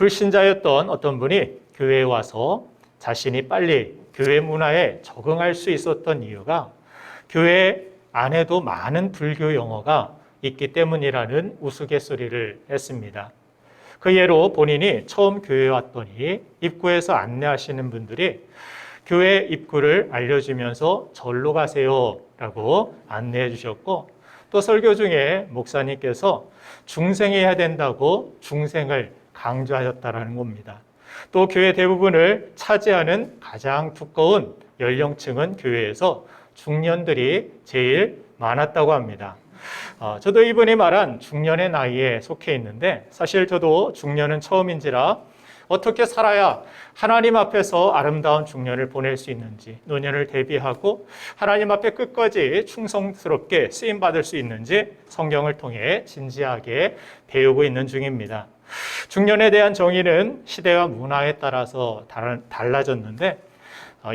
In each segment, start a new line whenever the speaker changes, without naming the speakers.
불신자였던 어떤 분이 교회에 와서 자신이 빨리 교회 문화에 적응할 수 있었던 이유가 교회 안에도 많은 불교 용어가 있기 때문이라는 우스갯소리를 했습니다. 그 예로 본인이 처음 교회에 왔더니 입구에서 안내하시는 분들이 교회 입구를 알려주면서 절로 가세요 라고 안내해 주셨고, 또 설교 중에 목사님께서 중생해야 된다고 중생을 강조하셨다는 겁니다. 또 교회 대부분을 차지하는 가장 두꺼운 연령층은 교회에서 중년들이 제일 많았다고 합니다. 저도 이분이 말한 중년의 나이에 속해 있는데, 사실 저도 중년은 처음인지라 어떻게 살아야 하나님 앞에서 아름다운 중년을 보낼 수 있는지, 노년을 대비하고 하나님 앞에 끝까지 충성스럽게 쓰임받을 수 있는지 성경을 통해 진지하게 배우고 있는 중입니다. 중년에 대한 정의는 시대와 문화에 따라서 달라졌는데,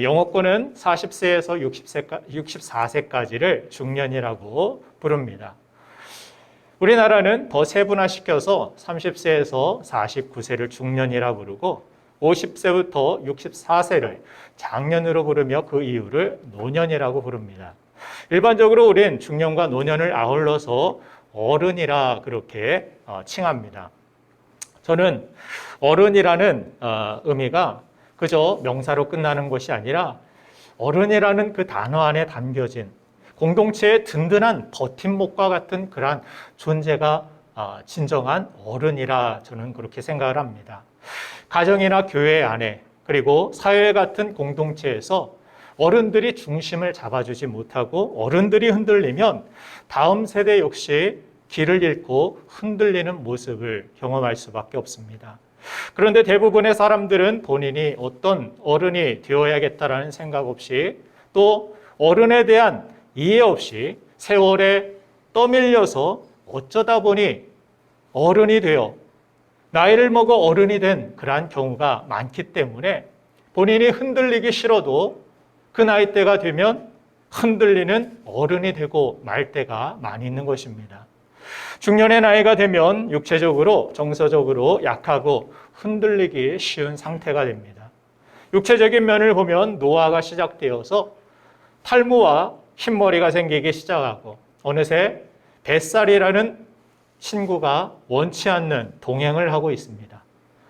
영어권은 40세에서 64세까지를 중년이라고 부릅니다. 우리나라는 더 세분화시켜서 30세에서 49세를 중년이라 부르고 50세부터 64세를 장년으로 부르며 그 이유를 노년이라고 부릅니다. 일반적으로 우린 중년과 노년을 아울러서 어른이라 그렇게 칭합니다. 저는 어른이라는 의미가 그저 명사로 끝나는 것이 아니라 어른이라는 그 단어 안에 담겨진 공동체의 든든한 버팀목과 같은 그러한 존재가 진정한 어른이라 저는 그렇게 생각을 합니다. 가정이나 교회 안에, 그리고 사회 같은 공동체에서 어른들이 중심을 잡아주지 못하고 어른들이 흔들리면 다음 세대 역시 길을 잃고 흔들리는 모습을 경험할 수밖에 없습니다. 그런데 대부분의 사람들은 본인이 어떤 어른이 되어야겠다라는 생각 없이, 또 어른에 대한 이해 없이 세월에 떠밀려서 어쩌다 보니 어른이 되어 나이를 먹어 어른이 된 그러한 경우가 많기 때문에 본인이 흔들리기 싫어도 그 나이대가 되면 흔들리는 어른이 되고 말 때가 많이 있는 것입니다. 중년의 나이가 되면 육체적으로, 정서적으로 약하고 흔들리기 쉬운 상태가 됩니다. 육체적인 면을 보면 노화가 시작되어서 탈모와 흰머리가 생기기 시작하고 어느새 뱃살이라는 신구가 원치 않는 동행을 하고 있습니다.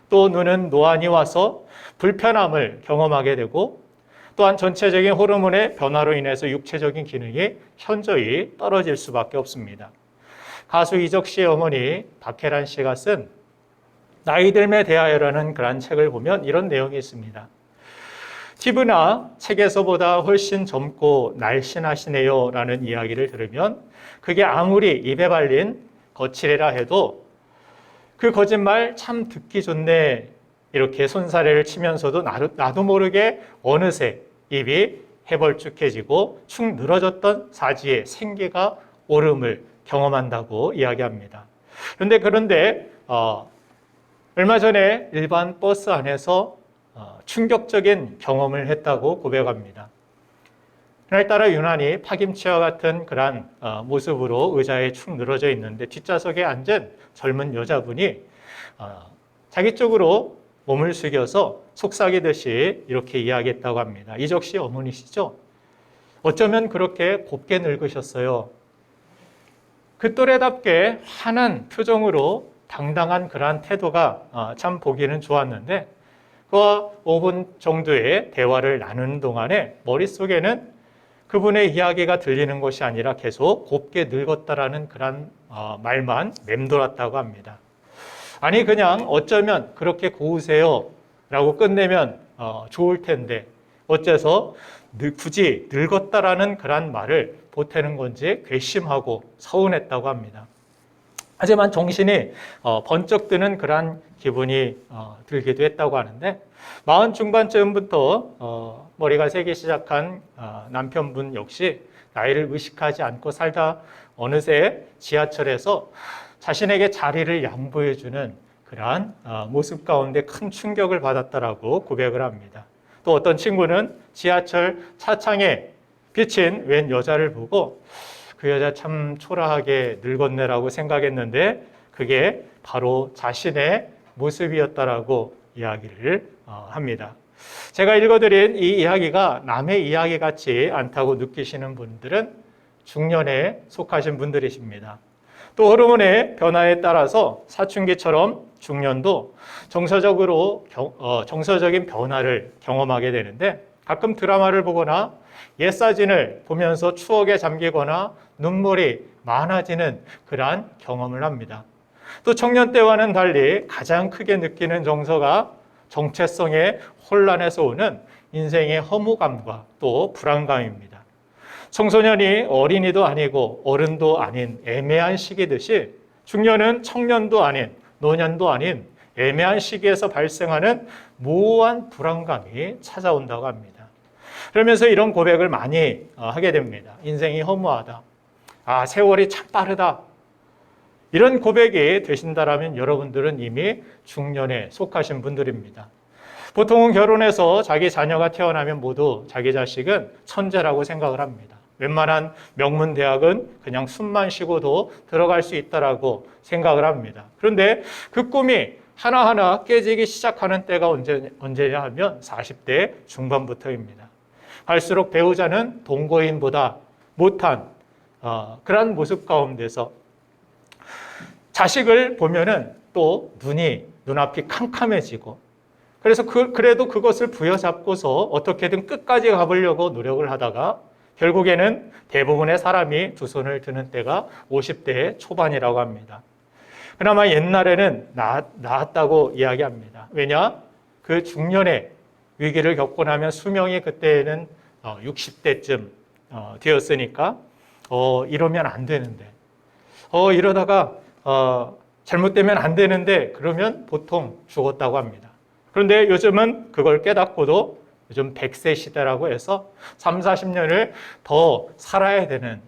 또 눈은 노안이 와서 불편함을 경험하게 되고, 또한 전체적인 호르몬의 변화로 인해서 육체적인 기능이 현저히 떨어질 수밖에 없습니다. 가수 이적 씨의 어머니 박혜란 씨가 쓴 나이 듦에 대하여라는 그런 책을 보면 이런 내용이 있습니다. TV나 책에서보다 훨씬 젊고 날씬하시네요 라는 이야기를 들으면 그게 아무리 입에 발린 거칠이라 해도 그 거짓말 참 듣기 좋네 이렇게 손사래를 치면서도 나도 모르게 어느새 입이 해벌쭉해지고 축 늘어졌던 사지에 생기가 오름을 경험한다고 이야기합니다. 그런데 얼마 전에 일반 버스 안에서 충격적인 경험을 했다고 고백합니다. 그날따라 유난히 파김치와 같은 그런 모습으로 의자에 축 늘어져 있는데 뒷좌석에 앉은 젊은 여자분이 자기 쪽으로 몸을 숙여서 속삭이듯이 이렇게 이야기했다고 합니다. 이적 씨 어머니시죠? 어쩌면 그렇게 곱게 늙으셨어요. 그 또래답게 환한 표정으로 당당한 그러한 태도가 참 보기는 좋았는데, 그와 5분 정도의 대화를 나누는 동안에 머릿속에는 그분의 이야기가 들리는 것이 아니라 계속 곱게 늙었다라는 그런 말만 맴돌았다고 합니다. 아니 그냥 어쩌면 그렇게 고우세요 라고 끝내면 좋을 텐데 어째서 굳이 늙었다라는 그런 말을 보태는 건지 괘씸하고 서운했다고 합니다. 하지만 정신이 번쩍 드는 그런 기분이 들기도 했다고 하는데, 40 중반쯤부터 머리가 새기 시작한 남편분 역시 나이를 의식하지 않고 살다 어느새 지하철에서 자신에게 자리를 양보해주는 그러한 모습 가운데 큰 충격을 받았다라고 고백을 합니다. 또 어떤 친구는 지하철 차창에 비친 웬 여자를 보고 그 여자 참 초라하게 늙었네라고 생각했는데 그게 바로 자신의 모습이었다라고 이야기를 합니다. 제가 읽어드린 이 이야기가 남의 이야기 같지 않다고 느끼시는 분들은 중년에 속하신 분들이십니다. 또 호르몬의 변화에 따라서 사춘기처럼 중년도 정서적인 변화를 경험하게 되는데, 가끔 드라마를 보거나 옛 사진을 보면서 추억에 잠기거나 눈물이 많아지는 그러한 경험을 합니다. 또 청년 때와는 달리 가장 크게 느끼는 정서가 정체성의 혼란에서 오는 인생의 허무감과 또 불안감입니다. 청소년이 어린이도 아니고 어른도 아닌 애매한 시기듯이 중년은 청년도 아닌 노년도 아닌 애매한 시기에서 발생하는 모호한 불안감이 찾아온다고 합니다. 그러면서 이런 고백을 많이 하게 됩니다. 인생이 허무하다. 세월이 참 빠르다. 이런 고백이 되신다라면 여러분들은 이미 중년에 속하신 분들입니다. 보통은 결혼해서 자기 자녀가 태어나면 모두 자기 자식은 천재라고 생각을 합니다. 웬만한 명문 대학은 그냥 숨만 쉬고도 들어갈 수 있다라고 생각을 합니다. 그런데 그 꿈이 하나하나 깨지기 시작하는 때가 언제냐 하면 40대 중반부터입니다. 갈수록 배우자는 동거인보다 못한 그런 모습 가운데서 자식을 보면은 또 눈앞이 캄캄해지고, 그래서 그래도 그것을 부여잡고서 어떻게든 끝까지 가보려고 노력을 하다가 결국에는 대부분의 사람이 두 손을 드는 때가 50대 초반이라고 합니다. 그나마 옛날에는 나았다고 이야기합니다. 왜냐? 그 중년의 위기를 겪고 나면 수명이 그때는 60대쯤 되었으니까 이러면 안 되는데, 이러다가 잘못되면 안 되는데 그러면 보통 죽었다고 합니다. 그런데 요즘은 그걸 깨닫고도 요즘 100세 시대라고 해서 3, 40년을 더 살아야 되는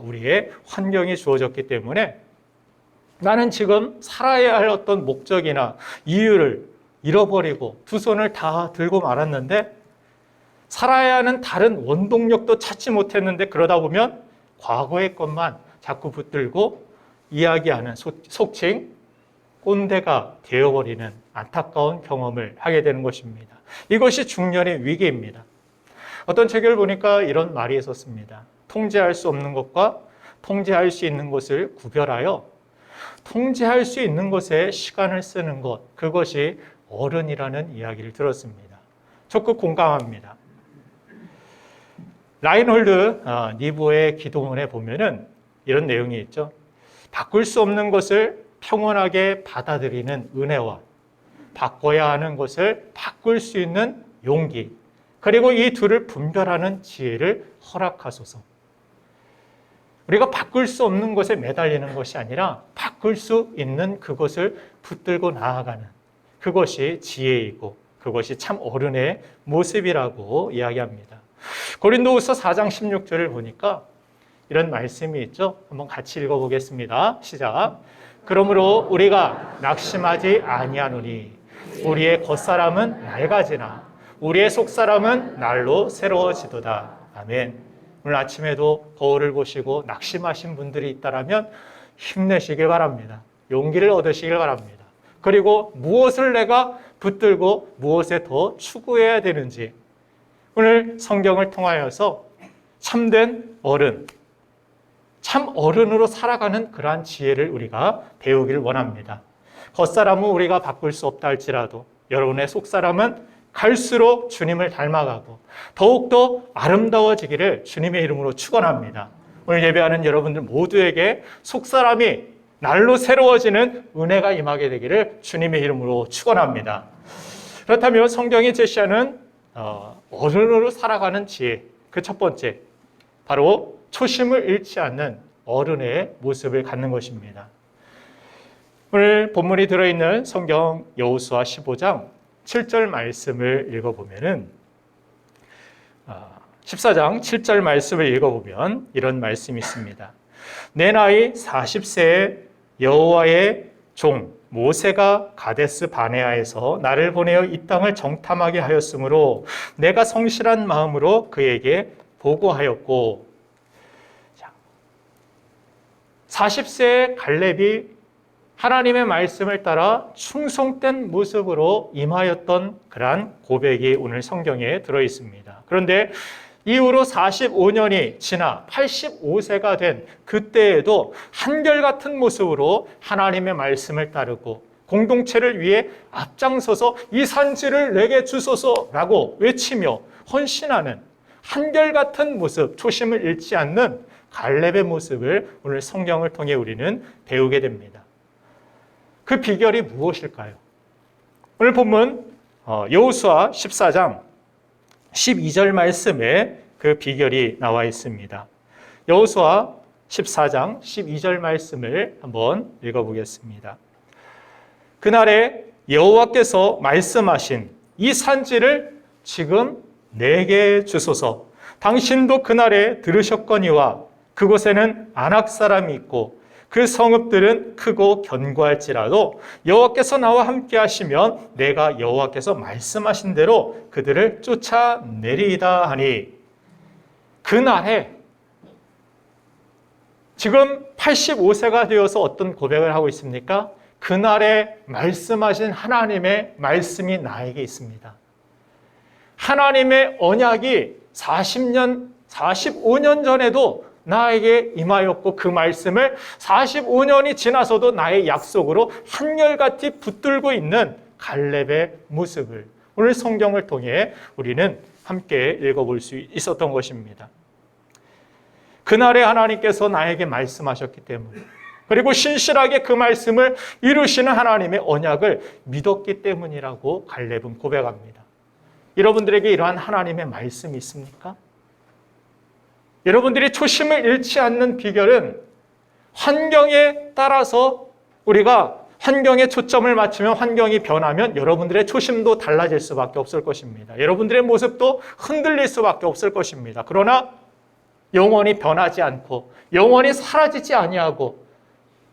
우리의 환경이 주어졌기 때문에 나는 지금 살아야 할 어떤 목적이나 이유를 잃어버리고 두 손을 다 들고 말았는데, 살아야 하는 다른 원동력도 찾지 못했는데, 그러다 보면 과거의 것만 자꾸 붙들고 이야기하는 속칭 꼰대가 되어버리는 안타까운 경험을 하게 되는 것입니다. 이것이 중년의 위기입니다. 어떤 책을 보니까 이런 말이 있었습니다. 통제할 수 없는 것과 통제할 수 있는 것을 구별하여 통제할 수 있는 것에 시간을 쓰는 것, 그것이 어른이라는 이야기를 들었습니다. 적극 공감합니다. 라인홀드 니보의 기도문에 보면은 이런 내용이 있죠. 바꿀 수 없는 것을 평온하게 받아들이는 은혜와 바꿔야 하는 것을 바꿀 수 있는 용기, 그리고 이 둘을 분별하는 지혜를 허락하소서. 우리가 바꿀 수 없는 것에 매달리는 것이 아니라 바꿀 수 있는 그것을 붙들고 나아가는 그것이 지혜이고 그것이 참 어른의 모습이라고 이야기합니다. 고린도후서 4장 16절을 보니까 이런 말씀이 있죠. 한번 같이 읽어보겠습니다. 시작. 그러므로 우리가 낙심하지 아니하노니 우리의 겉사람은 낡아지나 우리의 속사람은 날로 새로워지도다. 아멘. 오늘 아침에도 거울을 보시고 낙심하신 분들이 있다면 힘내시길 바랍니다. 용기를 얻으시길 바랍니다. 그리고 무엇을 내가 붙들고 무엇에 더 추구해야 되는지 오늘 성경을 통하여서 참된 어른, 참 어른으로 살아가는 그러한 지혜를 우리가 배우길 원합니다. 겉사람은 우리가 바꿀 수 없다 할지라도 여러분의 속사람은 갈수록 주님을 닮아가고 더욱더 아름다워지기를 주님의 이름으로 축원합니다. 오늘 예배하는 여러분들 모두에게 속사람이 날로 새로워지는 은혜가 임하게 되기를 주님의 이름으로 축원합니다. 그렇다면 성경이 제시하는 어른으로 살아가는 지혜, 그 첫 번째 바로 초심을 잃지 않는 어른의 모습을 갖는 것입니다. 오늘 본문이 들어있는 성경 여호수아 15장 7절 말씀을 읽어보면은 14장 7절 말씀을 읽어보면 이런 말씀이 있습니다. 내 나이 40세에 여호와의 종 모세가 가데스 바네아에서 나를 보내어 이 땅을 정탐하게 하였으므로 내가 성실한 마음으로 그에게 보고하였고, 40세의 갈렙이 하나님의 말씀을 따라 충성된 모습으로 임하였던 그러한 고백이 오늘 성경에 들어 있습니다. 그런데 이후로 45년이 지나 85세가 된 그때에도 한결같은 모습으로 하나님의 말씀을 따르고 공동체를 위해 앞장서서 이 산지를 내게 주소서라고 외치며 헌신하는 한결같은 모습, 초심을 잃지 않는 갈렙의 모습을 오늘 성경을 통해 우리는 배우게 됩니다. 그 비결이 무엇일까요? 오늘 본문 여호수아 14장 12절 말씀에 그 비결이 나와 있습니다. 여호수아 14장 12절 말씀을 한번 읽어보겠습니다. 그날에 여호와께서 말씀하신 이 산지를 지금 내게 주소서. 당신도 그날에 들으셨거니와 그곳에는 아낙 사람이 있고 그 성읍들은 크고 견고할지라도 여호와께서 나와 함께 하시면 내가 여호와께서 말씀하신 대로 그들을 쫓아내리이다 하니, 그날에 지금 85세가 되어서 어떤 고백을 하고 있습니까? 그날에 말씀하신 하나님의 말씀이 나에게 있습니다. 하나님의 언약이 40년, 45년 전에도 나에게 임하였고 그 말씀을 45년이 지나서도 나의 약속으로 한결같이 붙들고 있는 갈렙의 모습을 오늘 성경을 통해 우리는 함께 읽어볼 수 있었던 것입니다. 그날에 하나님께서 나에게 말씀하셨기 때문에, 그리고 신실하게 그 말씀을 이루시는 하나님의 언약을 믿었기 때문이라고 갈렙은 고백합니다. 여러분들에게 이러한 하나님의 말씀이 있습니까? 여러분들이 초심을 잃지 않는 비결은 환경에 따라서 우리가 환경에 초점을 맞추면 환경이 변하면 여러분들의 초심도 달라질 수밖에 없을 것입니다. 여러분들의 모습도 흔들릴 수밖에 없을 것입니다. 그러나 영원히 변하지 않고 영원히 사라지지 아니하고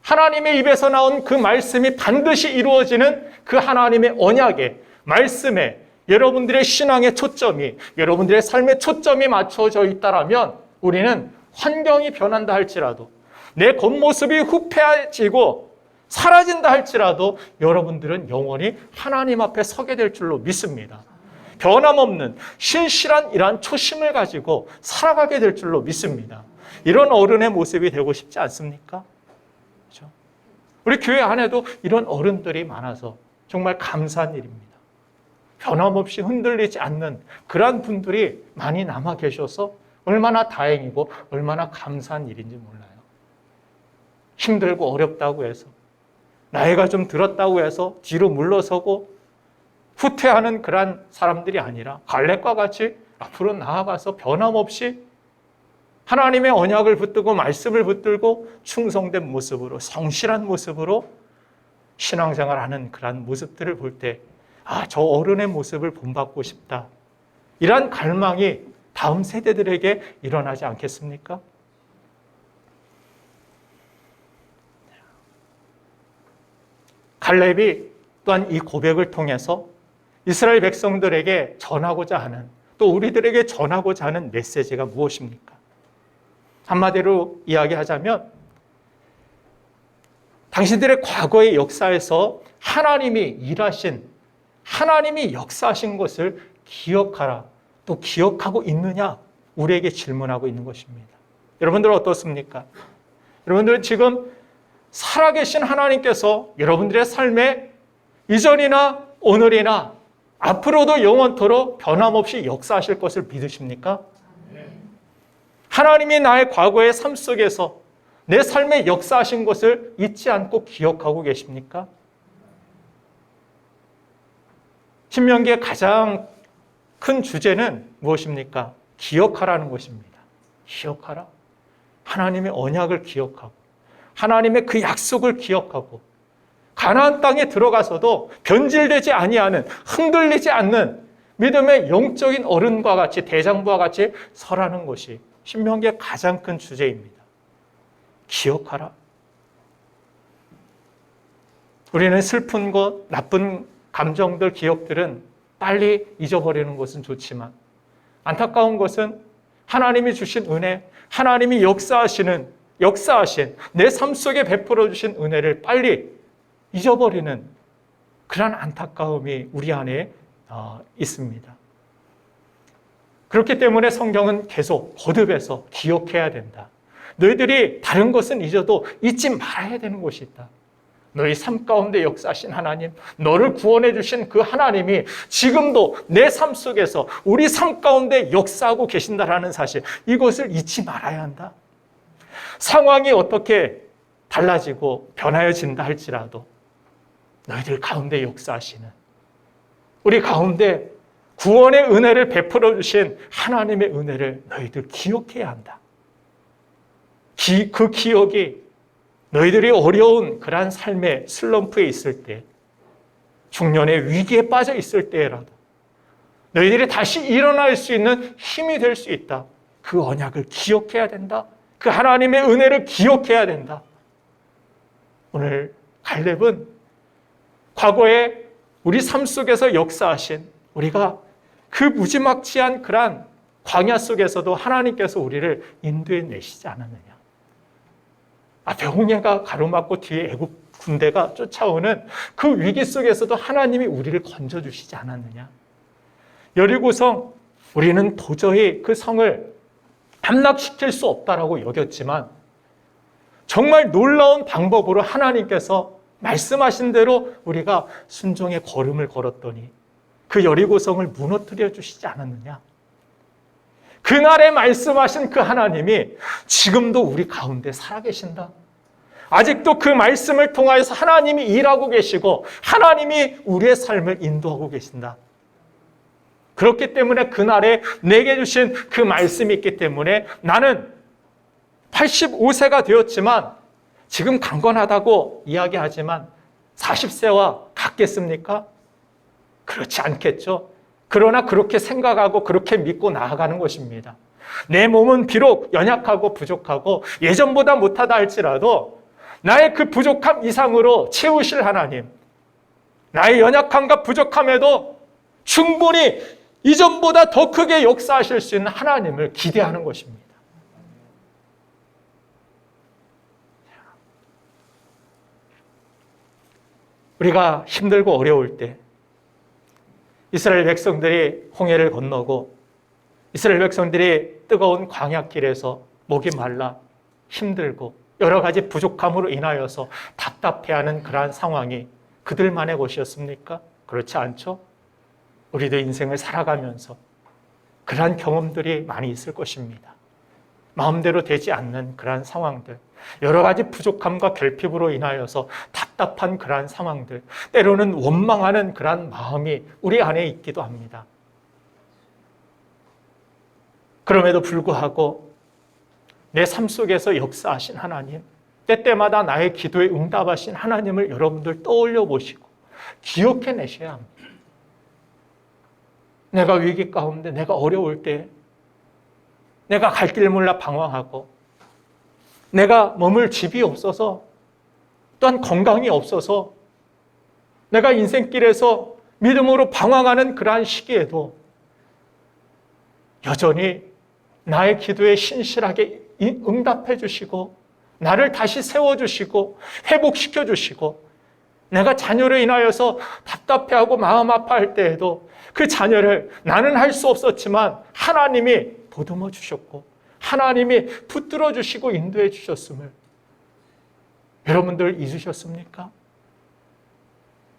하나님의 입에서 나온 그 말씀이 반드시 이루어지는 그 하나님의 언약에, 말씀에 여러분들의 신앙의 초점이, 여러분들의 삶의 초점이 맞춰져 있다라면 우리는 환경이 변한다 할지라도, 내 겉모습이 후패해지고 사라진다 할지라도 여러분들은 영원히 하나님 앞에 서게 될 줄로 믿습니다. 변함없는 신실한 이러한 초심을 가지고 살아가게 될 줄로 믿습니다. 이런 어른의 모습이 되고 싶지 않습니까? 그렇죠? 우리 교회 안에도 이런 어른들이 많아서 정말 감사한 일입니다. 변함없이 흔들리지 않는 그러한 분들이 많이 남아 계셔서 얼마나 다행이고 얼마나 감사한 일인지 몰라요. 힘들고 어렵다고 해서, 나이가 좀 들었다고 해서 뒤로 물러서고 후퇴하는 그런 사람들이 아니라 갈렙과 같이 앞으로 나아가서 변함없이 하나님의 언약을 붙들고 말씀을 붙들고 충성된 모습으로, 성실한 모습으로 신앙생활하는 그런 모습들을 볼 때, 아, 저 어른의 모습을 본받고 싶다. 이러한 갈망이 다음 세대들에게 일어나지 않겠습니까? 갈렙이 또한 이 고백을 통해서 이스라엘 백성들에게 전하고자 하는, 또 우리들에게 전하고자 하는 메시지가 무엇입니까? 한마디로 이야기하자면 당신들의 과거의 역사에서 하나님이 일하신, 하나님이 역사하신 것을 기억하라. 또 기억하고 있느냐? 우리에게 질문하고 있는 것입니다. 여러분들은 어떻습니까? 여러분들은 지금 살아계신 하나님께서 여러분들의 삶에 이전이나 오늘이나 앞으로도 영원토록 변함없이 역사하실 것을 믿으십니까? 하나님이 나의 과거의 삶 속에서 내 삶에 역사하신 것을 잊지 않고 기억하고 계십니까? 신명기의 가장 큰 주제는 무엇입니까? 기억하라는 것입니다. 기억하라. 하나님의 언약을 기억하고 하나님의 그 약속을 기억하고 가나안 땅에 들어가서도 변질되지 아니하는, 흔들리지 않는 믿음의 영적인 어른과 같이, 대장부와 같이 서라는 것이 신명기의 가장 큰 주제입니다. 기억하라. 우리는 슬픈 것, 나쁜 감정들, 기억들은 빨리 잊어버리는 것은 좋지만 안타까운 것은 하나님이 주신 은혜, 하나님이 역사하신 내 삶 속에 베풀어 주신 은혜를 빨리 잊어버리는 그런 안타까움이 우리 안에 있습니다. 그렇기 때문에 성경은 계속 거듭해서 기억해야 된다. 너희들이 다른 것은 잊어도 잊지 말아야 되는 것이 있다. 너희 삶 가운데 역사하신 하나님, 너를 구원해 주신 그 하나님이 지금도 내 삶 속에서 우리 삶 가운데 역사하고 계신다라는 사실, 이것을 잊지 말아야 한다. 상황이 어떻게 달라지고 변화해진다 할지라도 너희들 가운데 역사하시는, 우리 가운데 구원의 은혜를 베풀어 주신 하나님의 은혜를 너희들 기억해야 한다. 그 기억이 너희들이 어려운 그러한 삶의 슬럼프에 있을 때, 중년의 위기에 빠져 있을 때라도 너희들이 다시 일어날 수 있는 힘이 될 수 있다. 그 언약을 기억해야 된다. 그 하나님의 은혜를 기억해야 된다. 오늘 갈렙은 과거에 우리 삶 속에서 역사하신, 우리가 그 무지막지한 그러한 광야 속에서도 하나님께서 우리를 인도해 내시지 않았느냐. 앞에 홍해가 가로막고 뒤에 애굽 군대가 쫓아오는 그 위기 속에서도 하나님이 우리를 건져주시지 않았느냐. 여리고성, 우리는 도저히 그 성을 함락시킬 수 없다라고 여겼지만 정말 놀라운 방법으로 하나님께서 말씀하신 대로 우리가 순종의 걸음을 걸었더니 그 여리고성을 무너뜨려 주시지 않았느냐. 그날에 말씀하신 그 하나님이 지금도 우리 가운데 살아계신다. 아직도 그 말씀을 통하여서 하나님이 일하고 계시고 하나님이 우리의 삶을 인도하고 계신다. 그렇기 때문에 그날에 내게 주신 그 말씀이 있기 때문에 나는 85세가 되었지만 지금 강건하다고 이야기하지만 40세와 같겠습니까? 그렇지 않겠죠. 그러나 그렇게 생각하고 그렇게 믿고 나아가는 것입니다. 내 몸은 비록 연약하고 부족하고 예전보다 못하다 할지라도 나의 그 부족함 이상으로 채우실 하나님, 나의 연약함과 부족함에도 충분히 이전보다 더 크게 역사하실 수 있는 하나님을 기대하는 것입니다. 우리가 힘들고 어려울 때 이스라엘 백성들이 홍해를 건너고 이스라엘 백성들이 뜨거운 광야길에서 목이 말라 힘들고 여러 가지 부족함으로 인하여서 답답해하는 그러한 상황이 그들만의 것이었습니까? 그렇지 않죠? 우리도 인생을 살아가면서 그러한 경험들이 많이 있을 것입니다. 마음대로 되지 않는 그러한 상황들, 여러 가지 부족함과 결핍으로 인하여서 답답한 그러한 상황들, 때로는 원망하는 그러한 마음이 우리 안에 있기도 합니다. 그럼에도 불구하고 내 삶 속에서 역사하신 하나님, 때때마다 나의 기도에 응답하신 하나님을 여러분들 떠올려 보시고 기억해 내셔야 합니다. 내가 위기 가운데, 내가 어려울 때, 내가 갈 길 몰라 방황하고, 내가 머물 집이 없어서, 또한 건강이 없어서, 내가 인생길에서 믿음으로 방황하는 그러한 시기에도 여전히 나의 기도에 신실하게 응답해 주시고, 나를 다시 세워주시고, 회복시켜 주시고, 내가 자녀로 인하여서 답답해하고 마음 아파할 때에도 그 자녀를 나는 할 수 없었지만 하나님이 보듬어 주셨고 하나님이 붙들어 주시고 인도해 주셨음을 여러분들 잊으셨습니까?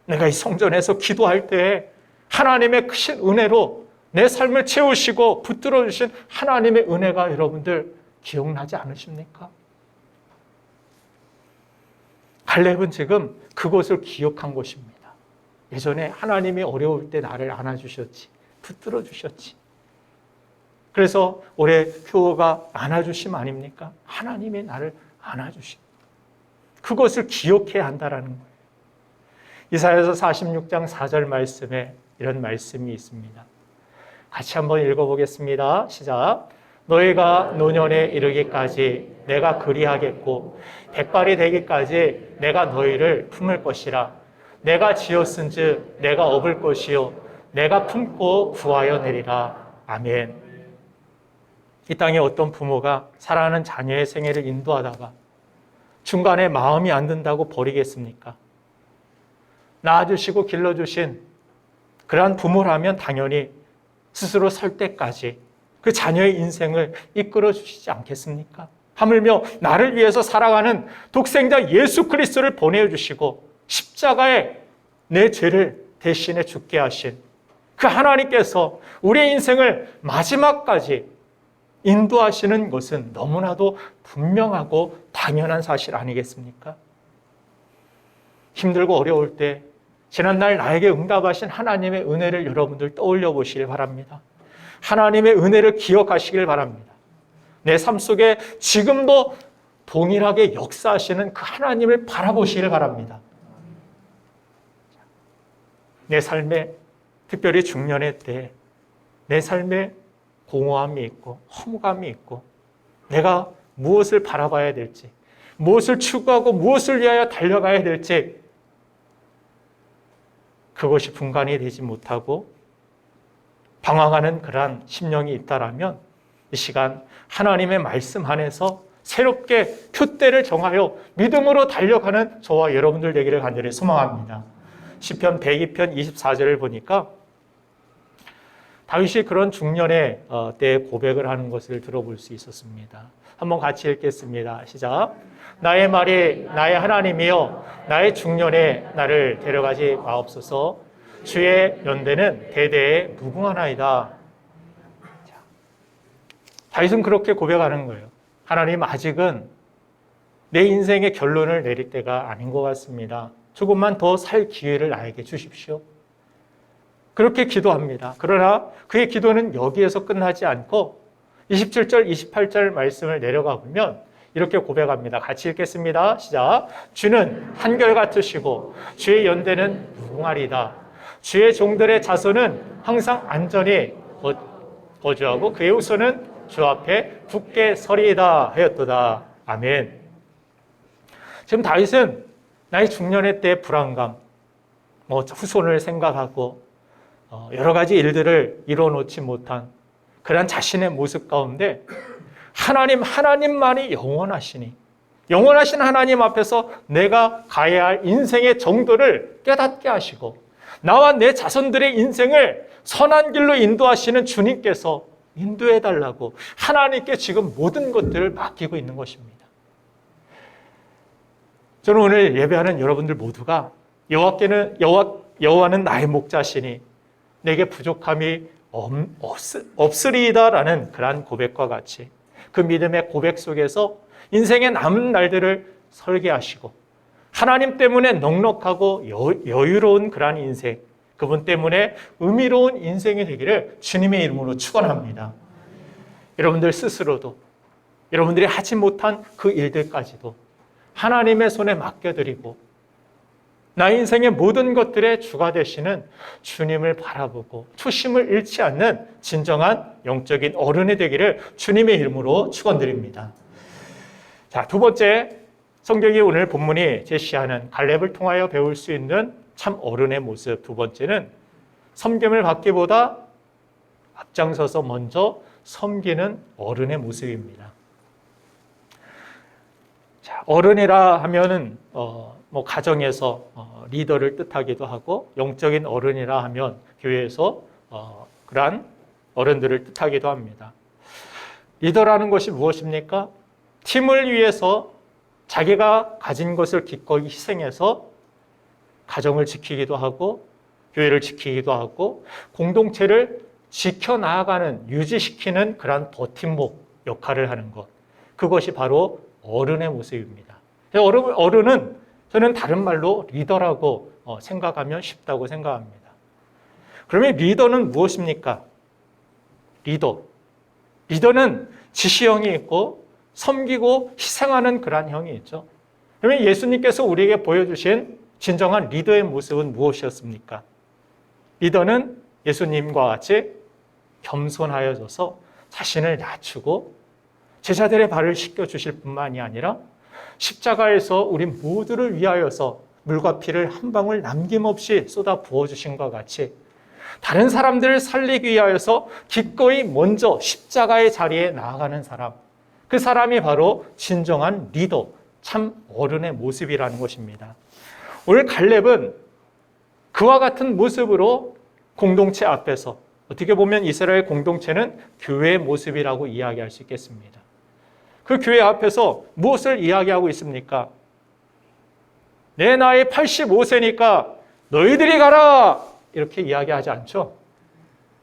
내가 이 성전에서 기도할 때 하나님의 크신 은혜로 내 삶을 채우시고 붙들어 주신 하나님의 은혜가 여러분들 기억나지 않으십니까? 갈렙은 지금 그것을 기억한 것입니다. 예전에 하나님이 어려울 때 나를 안아주셨지, 붙들어 주셨지. 그래서 올해 표어가 안아주심 아닙니까? 하나님이 나를 안아주심. 그것을 기억해야 한다는 거예요. 이사야서 46장 4절 말씀에 이런 말씀이 있습니다. 같이 한번 읽어보겠습니다. 시작. 너희가 노년에 이르기까지 내가 그리하겠고 백발이 되기까지 내가 너희를 품을 것이라. 내가 지었은즉 내가 업을 것이요 내가 품고 구하여 내리라. 아멘. 이 땅에 어떤 부모가 사랑하는 자녀의 생애를 인도하다가 중간에 마음이 안 든다고 버리겠습니까? 낳아주시고 길러주신 그러한 부모라면 당연히 스스로 설 때까지 그 자녀의 인생을 이끌어 주시지 않겠습니까? 하물며 나를 위해서 살아가는 독생자 예수 그리스도를 보내주시고 십자가에 내 죄를 대신해 죽게 하신 그 하나님께서 우리의 인생을 마지막까지 인도하시는 것은 너무나도 분명하고 당연한 사실 아니겠습니까? 힘들고 어려울 때 지난날 나에게 응답하신 하나님의 은혜를 여러분들 떠올려 보시길 바랍니다. 하나님의 은혜를 기억하시길 바랍니다. 내 삶 속에 지금도 동일하게 역사하시는 그 하나님을 바라보시길 바랍니다. 내 삶에 특별히 중년의 때 내 삶에 공허함이 있고 허무감이 있고 내가 무엇을 바라봐야 될지 무엇을 추구하고 무엇을 위하여 달려가야 될지 그것이 분간이 되지 못하고 방황하는 그러한 심령이 있다라면 이 시간 하나님의 말씀 안에서 새롭게 표대를 정하여 믿음으로 달려가는 저와 여러분들 되기를 간절히 소망합니다. 시편 102편 24절을 보니까 다윗이 그런 중년의 때 고백을 하는 것을 들어볼 수 있었습니다. 한번 같이 읽겠습니다. 시작. 나의 말이 나의 하나님이여 나의 중년에 나를 데려가지 마옵소서. 주의 연대는 대대에 무궁하나이다. 다윗은 그렇게 고백하는 거예요. 하나님, 아직은 내 인생의 결론을 내릴 때가 아닌 것 같습니다. 조금만 더 살 기회를 나에게 주십시오. 그렇게 기도합니다. 그러나 그의 기도는 여기에서 끝나지 않고 27절, 28절 말씀을 내려가 보면 이렇게 고백합니다. 같이 읽겠습니다. 시작. 주는 한결같으시고 주의 연대는 무궁하리다. 주의 종들의 자손은 항상 안전히 거주하고 그의 후손은 주 앞에 굳게 서리이다 하였도다. 아멘. 지금 다윗은 나의 중년의 때 불안감, 후손을 생각하고 여러 가지 일들을 이뤄놓지 못한 그런 자신의 모습 가운데 하나님만이 영원하시니 영원하신 하나님 앞에서 내가 가야 할 인생의 정도를 깨닫게 하시고 나와 내 자손들의 인생을 선한 길로 인도하시는 주님께서 인도해달라고 하나님께 지금 모든 것들을 맡기고 있는 것입니다. 저는 오늘 예배하는 여러분들 모두가 여호와는 나의 목자시니 내게 부족함이 없으리이다라는 그러한 고백과 같이 그 믿음의 고백 속에서 인생의 남은 날들을 설계하시고 하나님 때문에 넉넉하고 여유로운 그러한 인생, 그분 때문에 의미로운 인생이 되기를 주님의 이름으로 축원합니다. 여러분들 스스로도 여러분들이 하지 못한 그 일들까지도 하나님의 손에 맡겨드리고 나의 인생의 모든 것들의 주가 되시는 주님을 바라보고 초심을 잃지 않는 진정한 영적인 어른이 되기를 주님의 이름으로 축원드립니다. 자, 두 번째, 성경이 오늘 본문이 제시하는 갈렙을 통하여 배울 수 있는 참 어른의 모습. 두 번째는 섬김을 받기보다 앞장서서 먼저 섬기는 어른의 모습입니다. 자, 어른이라 하면은 가정에서 리더를 뜻하기도 하고 영적인 어른이라 하면 교회에서 그러한 어른들을 뜻하기도 합니다. 리더라는 것이 무엇입니까? 팀을 위해서 자기가 가진 것을 기꺼이 희생해서 가정을 지키기도 하고 교회를 지키기도 하고 공동체를 지켜나가는, 유지시키는 그러한 버팀목 역할을 하는 것. 그것이 바로 어른의 모습입니다. 어른은 저는 다른 말로 리더라고 생각하면 쉽다고 생각합니다. 그러면 리더는 무엇입니까? 리더는 지시형이 있고 섬기고 희생하는 그러한 형이 있죠. 그러면 예수님께서 우리에게 보여주신 진정한 리더의 모습은 무엇이었습니까? 리더는 예수님과 같이 겸손하여져서 자신을 낮추고 제자들의 발을 씻겨주실 뿐만이 아니라 십자가에서 우리 모두를 위하여서 물과 피를 한 방울 남김없이 쏟아 부어주신 것 같이 다른 사람들을 살리기 위하여서 기꺼이 먼저 십자가의 자리에 나아가는 사람, 그 사람이 바로 진정한 리더, 참 어른의 모습이라는 것입니다. 오늘 갈렙은 그와 같은 모습으로 공동체 앞에서, 어떻게 보면 이스라엘 공동체는 교회의 모습이라고 이야기할 수 있겠습니다. 그 교회 앞에서 무엇을 이야기하고 있습니까? 내 나이 85세니까 너희들이 가라! 이렇게 이야기하지 않죠.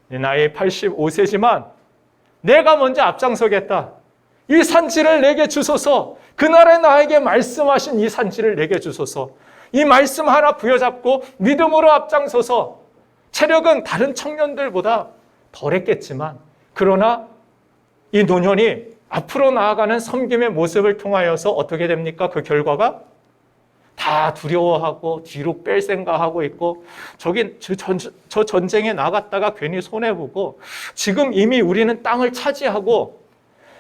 내 나이 85세지만 내가 먼저 앞장서겠다. 이 산지를 내게 주소서. 그날에 나에게 말씀하신 이 산지를 내게 주소서. 이 말씀 하나 부여잡고 믿음으로 앞장서서, 체력은 다른 청년들보다 덜했겠지만 그러나 이 노년이 앞으로 나아가는 섬김의 모습을 통하여서 어떻게 됩니까? 그 결과가 다 두려워하고 뒤로 뺄 생각하고 있고, 저 전쟁에 나갔다가 괜히 손해보고, 지금 이미 우리는 땅을 차지하고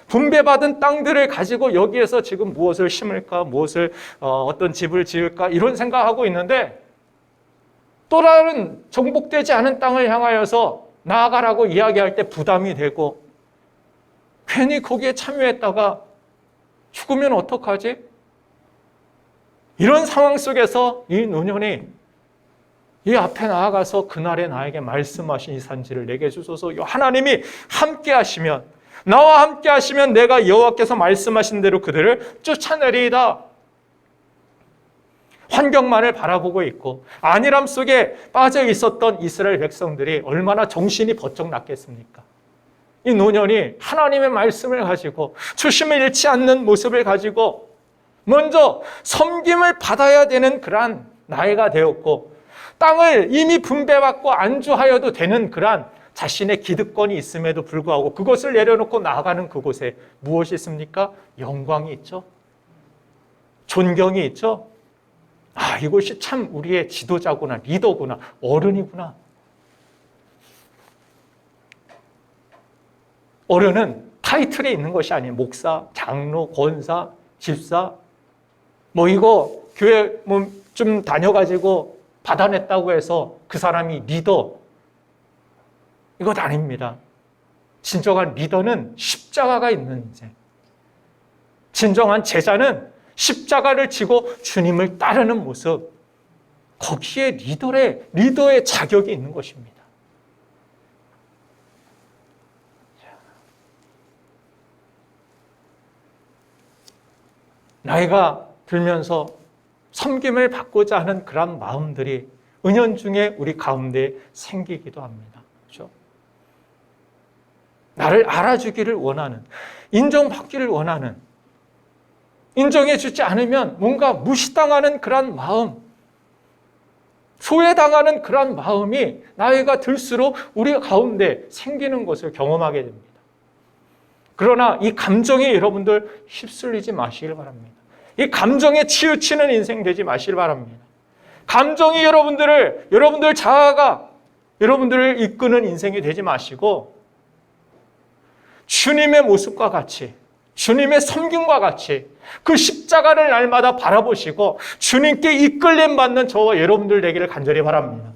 분배받은 땅들을 가지고 여기에서 지금 무엇을 심을까, 무엇을 어떤 집을 지을까, 이런 생각하고 있는데, 또 다른 정복되지 않은 땅을 향하여서 나아가라고 이야기할 때 부담이 되고, 괜히 거기에 참여했다가 죽으면 어떡하지? 이런 상황 속에서 이 노년이 이 앞에 나아가서 그날에 나에게 말씀하신 이 산지를 내게 주소서. 하나님이 함께 하시면, 나와 함께 하시면 내가 여호와께서 말씀하신 대로 그들을 쫓아내리이다. 환경만을 바라보고 있고 안일함 속에 빠져 있었던 이스라엘 백성들이 얼마나 정신이 번쩍 났겠습니까? 이 노년이 하나님의 말씀을 가지고 초심을 잃지 않는 모습을 가지고 먼저 섬김을 받아야 되는 그러한 나이가 되었고, 땅을 이미 분배받고 안주하여도 되는 그러한 자신의 기득권이 있음에도 불구하고 그것을 내려놓고 나아가는 그곳에 무엇이 있습니까? 영광이 있죠. 존경이 있죠. 아, 이것이 참 우리의 지도자구나, 리더구나, 어른이구나. 어른은 타이틀에 있는 것이 아니에요. 목사, 장로, 권사, 집사, 이거 교회 좀 다녀가지고 받아냈다고 해서 그 사람이 리더, 이것 아닙니다. 진정한 리더는 십자가가 있는 인생. 진정한 제자는 십자가를 지고 주님을 따르는 모습, 거기에 리더의 자격이 있는 것입니다. 나이가 들면서 섬김을 받고자 하는 그런 마음들이 은연중에 우리 가운데 생기기도 합니다. 그렇죠? 나를 알아주기를 원하는, 인정받기를 원하는, 인정해 주지 않으면 뭔가 무시당하는 그런 마음, 소외당하는 그런 마음이 나이가 들수록 우리 가운데 생기는 것을 경험하게 됩니다. 그러나 이 감정에 여러분들 휩쓸리지 마시길 바랍니다. 이 감정에 치우치는 인생 되지 마시길 바랍니다. 감정이 여러분들 자아가 여러분들을 이끄는 인생이 되지 마시고, 주님의 모습과 같이, 주님의 섬김과 같이 그 십자가를 날마다 바라보시고 주님께 이끌림 받는 저와 여러분들 되기를 간절히 바랍니다.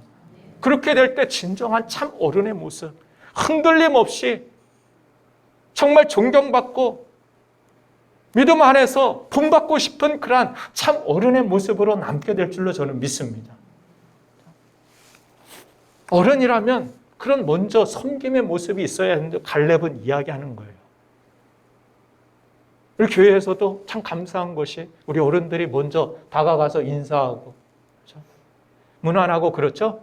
그렇게 될 때 진정한 참 어른의 모습, 흔들림 없이 정말 존경받고 믿음 안에서 본받고 싶은 그러한 참 어른의 모습으로 남게 될 줄로 저는 믿습니다. 어른이라면 그런 먼저 섬김의 모습이 있어야 하는데 갈렙은 이야기하는 거예요. 우리 교회에서도 참 감사한 것이 우리 어른들이 먼저 다가가서 인사하고, 그렇죠? 무난하고, 그렇죠?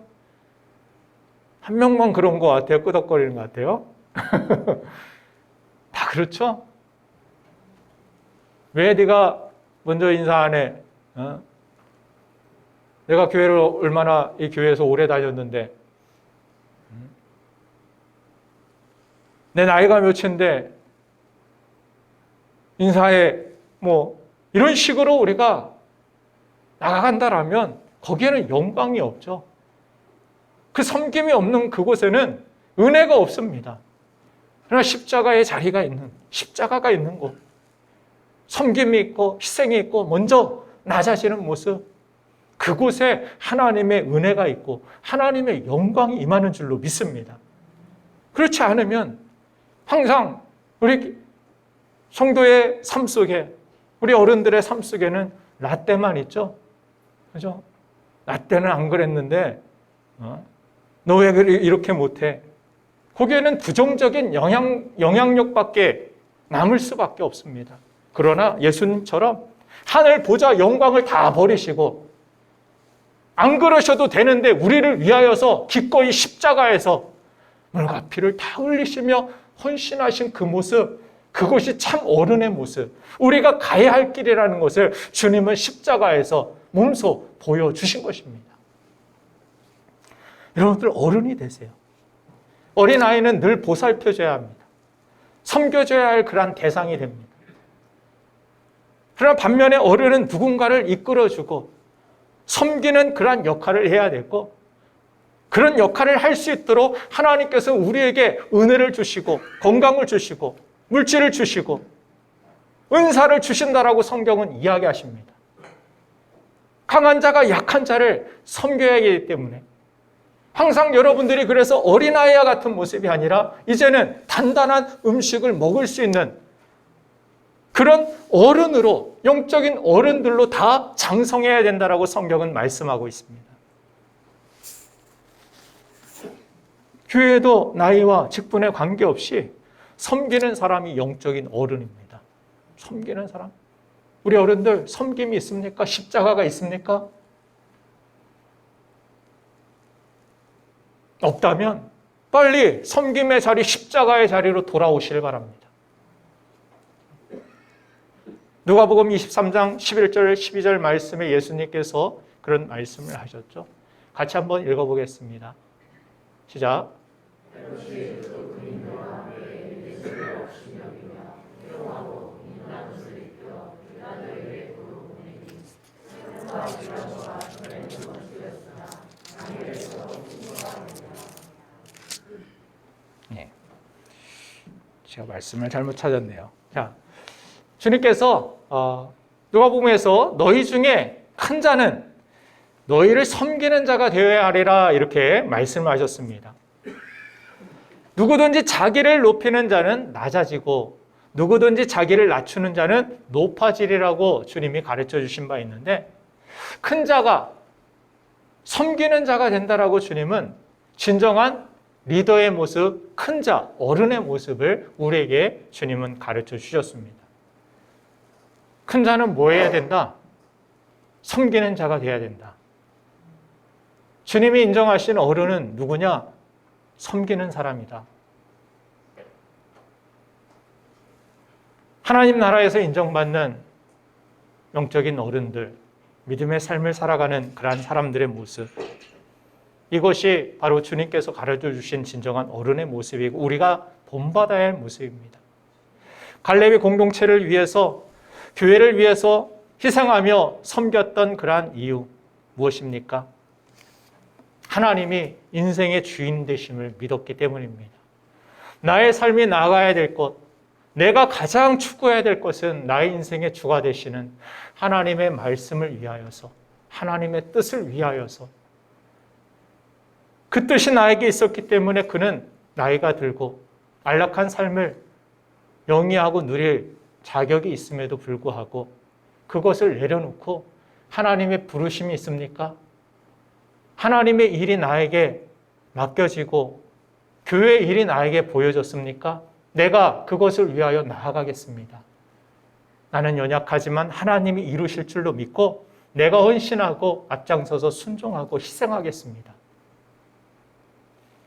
한 명만 그런 것 같아요. 끄덕거리는 것 같아요. 다 그렇죠? 왜 네가 먼저 인사 안 해? 내가 교회를 얼마나 이 교회에서 오래 다녔는데, 내 나이가 몇인데 인사해, 이런 식으로 우리가 나아간다라면 거기에는 영광이 없죠. 그 섬김이 없는 그곳에는 은혜가 없습니다. 그러나 십자가의 자리가 있는, 십자가가 있는 곳, 섬김이 있고 희생이 있고 먼저 낮아지는 모습, 그곳에 하나님의 은혜가 있고 하나님의 영광이 임하는 줄로 믿습니다. 그렇지 않으면 항상 우리 성도의 삶 속에, 우리 어른들의 삶 속에는 라떼만 있죠. 그죠? 라떼는 안 그랬는데 너 왜 이렇게 못해? 거기에는 부정적인 영향력밖에 남을 수밖에 없습니다. 그러나 예수님처럼 하늘 보좌 영광을 다 버리시고 안 그러셔도 되는데 우리를 위하여서 기꺼이 십자가에서 물과 피를 다 흘리시며 헌신하신 그 모습, 그것이 참 어른의 모습, 우리가 가야 할 길이라는 것을 주님은 십자가에서 몸소 보여주신 것입니다. 여러분들 어른이 되세요. 어린아이는 늘 보살펴줘야 합니다. 섬겨줘야 할 그런 대상이 됩니다. 그러나 반면에 어른은 누군가를 이끌어주고 섬기는 그런 역할을 해야 되고, 그런 역할을 할 수 있도록 하나님께서 우리에게 은혜를 주시고 건강을 주시고 물질을 주시고 은사를 주신다라고 성경은 이야기하십니다. 강한 자가 약한 자를 섬겨야 하기 때문에 항상 여러분들이 그래서 어린아이와 같은 모습이 아니라 이제는 단단한 음식을 먹을 수 있는 그런 어른으로, 영적인 어른들로 다 장성해야 된다라고 성경은 말씀하고 있습니다. 교회도 나이와 직분에 관계없이 섬기는 사람이 영적인 어른입니다. 섬기는 사람. 우리 어른들 섬김이 있습니까? 십자가가 있습니까? 없다면 빨리 섬김의 자리, 십자가의 자리로 돌아오시길 바랍니다. 누가복음 23장 11절 12절 말씀에 예수님께서 그런 말씀을 하셨죠. 같이 한번 읽어보겠습니다. 시작. 네. 제가 말씀을 잘못 찾았네요. 자, 주님께서 누가복음에서 너희 중에 큰 자는 너희를 섬기는 자가 되어야 하리라 이렇게 말씀하셨습니다. 누구든지 자기를 높이는 자는 낮아지고 누구든지 자기를 낮추는 자는 높아지리라고 주님이 가르쳐 주신 바 있는데, 큰 자가 섬기는 자가 된다라고 주님은 진정한 리더의 모습, 큰 자, 어른의 모습을 우리에게 주님은 가르쳐 주셨습니다. 큰 자는 뭐 해야 된다? 섬기는 자가 돼야 된다. 주님이 인정하신 어른은 누구냐? 섬기는 사람이다. 하나님 나라에서 인정받는 영적인 어른들, 믿음의 삶을 살아가는 그러한 사람들의 모습, 이것이 바로 주님께서 가르쳐 주신 진정한 어른의 모습이고 우리가 본받아야 할 모습입니다. 갈렙이 공동체를 위해서, 교회를 위해서 희생하며 섬겼던 그러한 이유 무엇입니까? 하나님이 인생의 주인 되심을 믿었기 때문입니다. 나의 삶이 나아가야 될 것, 내가 가장 추구해야 될 것은 나의 인생의 주가 되시는 하나님의 말씀을 위하여서, 하나님의 뜻을 위하여서, 그 뜻이 나에게 있었기 때문에 그는 나이가 들고 안락한 삶을 영위하고 누릴 자격이 있음에도 불구하고 그것을 내려놓고 하나님의 부르심이 있습니까? 하나님의 일이 나에게 맡겨지고 교회의 일이 나에게 보여졌습니까? 내가 그것을 위하여 나아가겠습니다. 나는 연약하지만 하나님이 이루실 줄로 믿고 내가 헌신하고 앞장서서 순종하고 희생하겠습니다.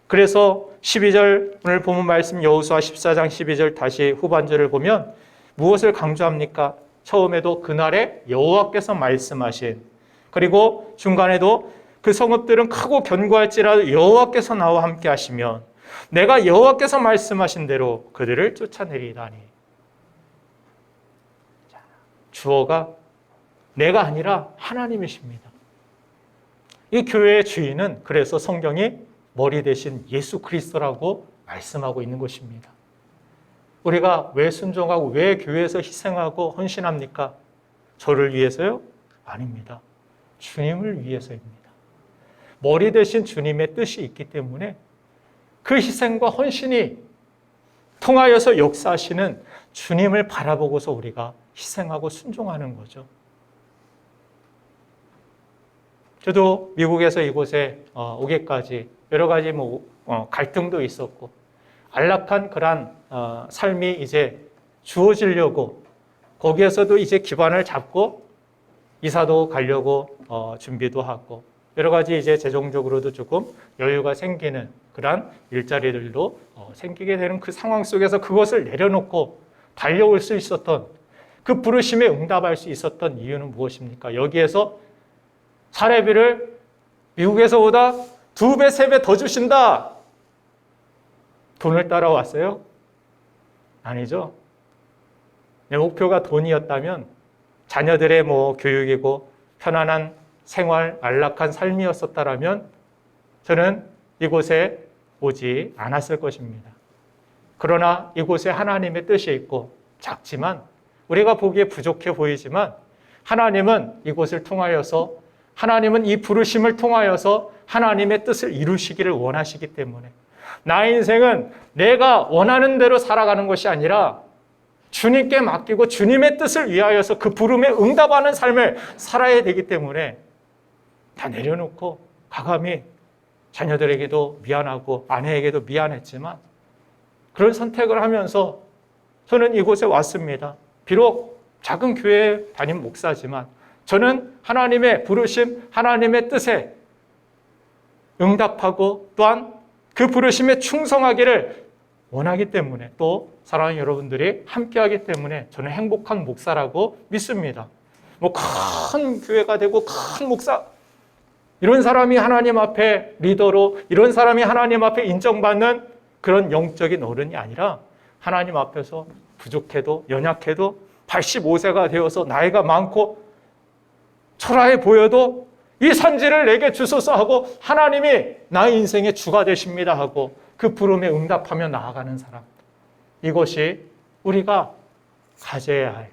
그래서 12절, 오늘 본문 말씀 여호수아 14장 12절 다시 후반절을 보면 무엇을 강조합니까? 처음에도 그날에 여호와께서 말씀하신, 그리고 중간에도 그 성읍들은 크고 견고할지라도 여호와께서 나와 함께 하시면 내가 여호와께서 말씀하신 대로 그들을 쫓아내리다니. 주어가 내가 아니라 하나님이십니다. 이 교회의 주인은 그래서 성경이 머리 대신 예수 그리스도라고 말씀하고 있는 것입니다. 우리가 왜 순종하고 왜 교회에서 희생하고 헌신합니까? 저를 위해서요? 아닙니다. 주님을 위해서입니다. 머리 대신 주님의 뜻이 있기 때문에 그 희생과 헌신이 통하여서 역사하시는 주님을 바라보고서 우리가 희생하고 순종하는 거죠. 저도 미국에서 이곳에 오기까지 여러 가지 갈등도 있었고 안락한 그런 삶이 이제 주어지려고 거기에서도 이제 기반을 잡고 이사도 가려고 준비도 하고 여러 가지 이제 재정적으로도 조금 여유가 생기는 그런 일자리들도 생기게 되는 그 상황 속에서 그것을 내려놓고 달려올 수 있었던 그 부르심에 응답할 수 있었던 이유는 무엇입니까? 여기에서 사례비를 미국에서보다 2배, 3배 더 주신다. 돈을 따라왔어요? 아니죠. 내 목표가 돈이었다면 자녀들의 교육이고 편안한 생활, 안락한 삶이었었다라면 저는 이곳에 오지 않았을 것입니다. 그러나 이곳에 하나님의 뜻이 있고 작지만 우리가 보기에 부족해 보이지만 하나님은 이곳을 통하여서 하나님은 이 부르심을 통하여서 하나님의 뜻을 이루시기를 원하시기 때문에 나의 인생은 내가 원하는 대로 살아가는 것이 아니라 주님께 맡기고 주님의 뜻을 위하여서 그 부름에 응답하는 삶을 살아야 되기 때문에 다 내려놓고 과감히 자녀들에게도 미안하고 아내에게도 미안했지만 그런 선택을 하면서 저는 이곳에 왔습니다. 비록 작은 교회에 담임 목사지만 저는 하나님의 부르심, 하나님의 뜻에 응답하고 또한 그 부르심에 충성하기를 원하기 때문에 또 사랑하는 여러분들이 함께하기 때문에 저는 행복한 목사라고 믿습니다. 큰 교회가 되고 큰 목사 이런 사람이 하나님 앞에 리더로 이런 사람이 하나님 앞에 인정받는 그런 영적인 어른이 아니라 하나님 앞에서 부족해도 연약해도 85세가 되어서 나이가 많고 초라해 보여도 이 산지를 내게 주소서 하고 하나님이 나의 인생의 주가 되십니다 하고 그 부름에 응답하며 나아가는 사람. 이것이 우리가 가져야 할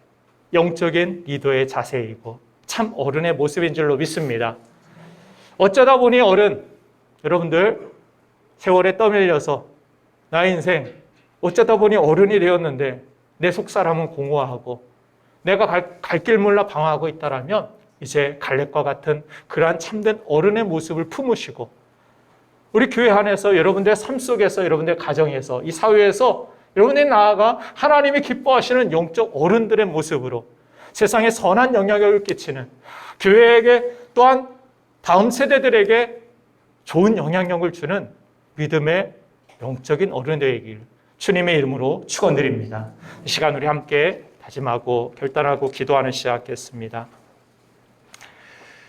영적인 리더의 자세이고 참 어른의 모습인 줄로 믿습니다. 어쩌다 보니 어른, 여러분들 세월에 떠밀려서 나의 인생 어쩌다 보니 어른이 되었는데 내 속사람은 공허하고 내가 갈 길 몰라 방황하고 있다라면 이제 갈렙과 같은 그러한 참된 어른의 모습을 품으시고 우리 교회 안에서 여러분들의 삶 속에서 여러분들의 가정에서 이 사회에서 여러분들이 나아가 하나님이 기뻐하시는 영적 어른들의 모습으로 세상에 선한 영향력을 끼치는 교회에게 또한 다음 세대들에게 좋은 영향력을 주는 믿음의 영적인 어른이 되기를 주님의 이름으로 축원드립니다. 이 시간 우리 함께 다짐하고 결단하고 기도하는 시작하겠습니다.